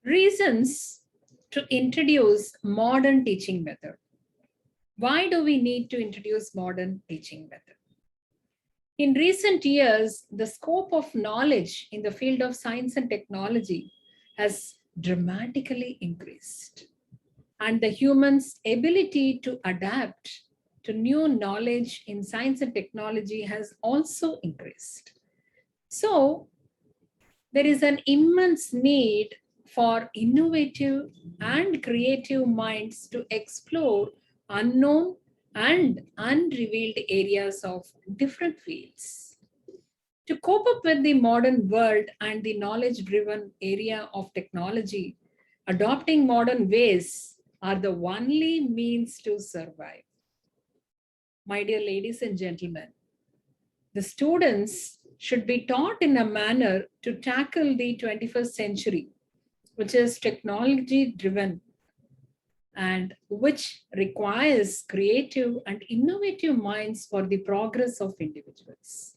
Reasons to introduce modern teaching method. Why do we need to introduce modern teaching method? In recent years, the scope of knowledge in the field of science and technology has dramatically increased. And the human's ability to adapt to new knowledge in science and technology has also increased. So there is an immense need for innovative and creative minds to explore unknown and unrevealed areas of different fields. To cope up with the modern world and the knowledge-driven area of technology, adopting modern ways are the only means to survive. My dear ladies and gentlemen, the students should be taught in a manner to tackle the 21st century, which is technology-driven and which requires creative and innovative minds for the progress of individuals.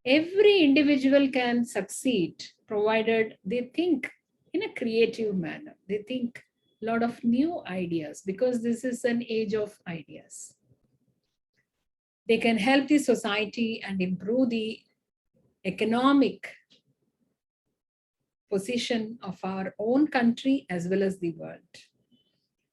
Every individual can succeed provided they think in a creative manner. They think a lot of new ideas because this is an age of ideas. They can help the society and improve the economic position of our own country as well as the world.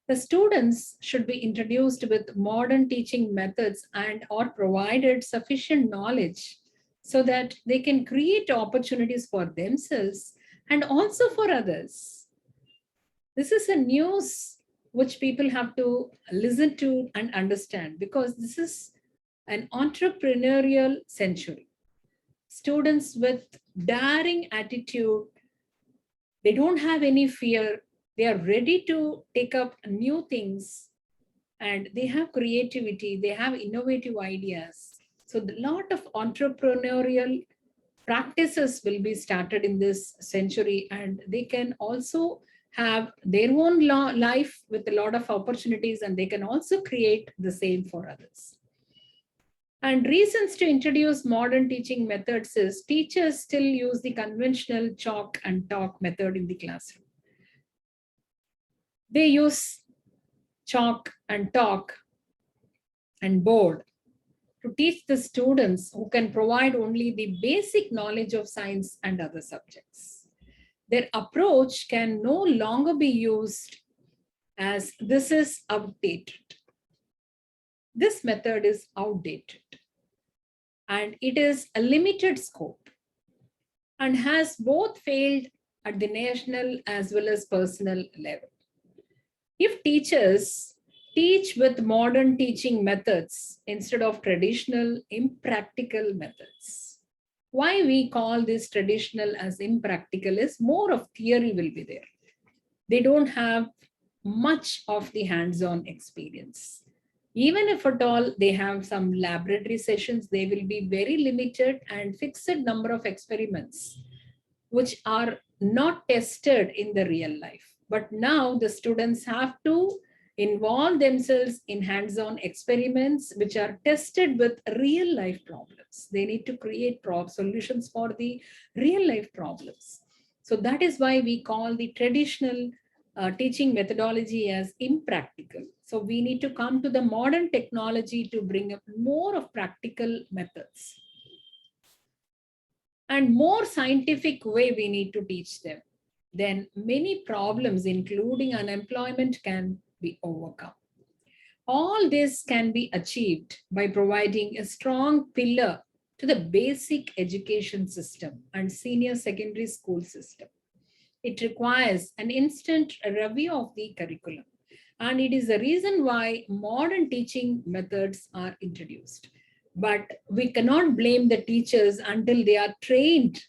The students should be introduced with modern teaching methods and or provided sufficient knowledge so that they can create opportunities for themselves and also for others. This is a news which people have to listen to and understand because this is an entrepreneurial century. Students with daring attitude, they don't have any fear. They are ready to take up new things and they have creativity. They have innovative ideas. So a lot of entrepreneurial practices will be started in this century and they can also have their own life with a lot of opportunities and they can also create the same for others. And reasons to introduce modern teaching methods is teachers still use the conventional chalk and talk method in the classroom. They use chalk and talk and board to teach the students who can provide only the basic knowledge of science and other subjects. Their approach can no longer be used as this is outdated. This method is outdated and it is a limited scope and has both failed at the national as well as personal level. If teachers teach with modern teaching methods instead of traditional impractical methods, why we call this traditional as impractical is more of theory will be there. They don't have much of the hands-on experience. Even if at all they have some laboratory sessions, they will be very limited and fixed number of experiments which are not tested in the real life. But now the students have to involve themselves in hands-on experiments which are tested with real life problems. They need to create solutions for the real life problems. So that is why we call the traditional teaching methodology as impractical. So we need to come to the modern technology to bring up more of practical methods. And more scientific way we need to teach them. Then many problems, including unemployment, can be overcome. All this can be achieved by providing a strong pillar to the basic education system and senior secondary school system. It requires an instant review of the curriculum. And it is the reason why modern teaching methods are introduced. But we cannot blame the teachers until they are trained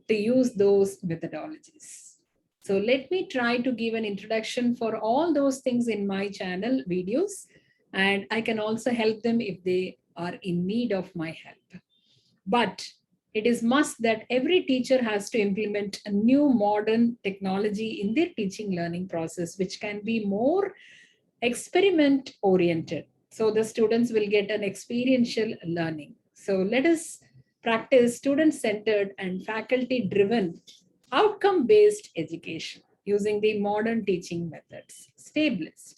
to use those methodologies. So let me try to give an introduction for all those things in my channel videos. And I can also help them if they are in need of my help. But it is must that every teacher has to implement a new modern technology in their teaching learning process, which can be more experiment oriented. So the students will get an experiential learning. So let us practice student-centered and faculty-driven outcome-based education. using the modern teaching methods. Stay blessed.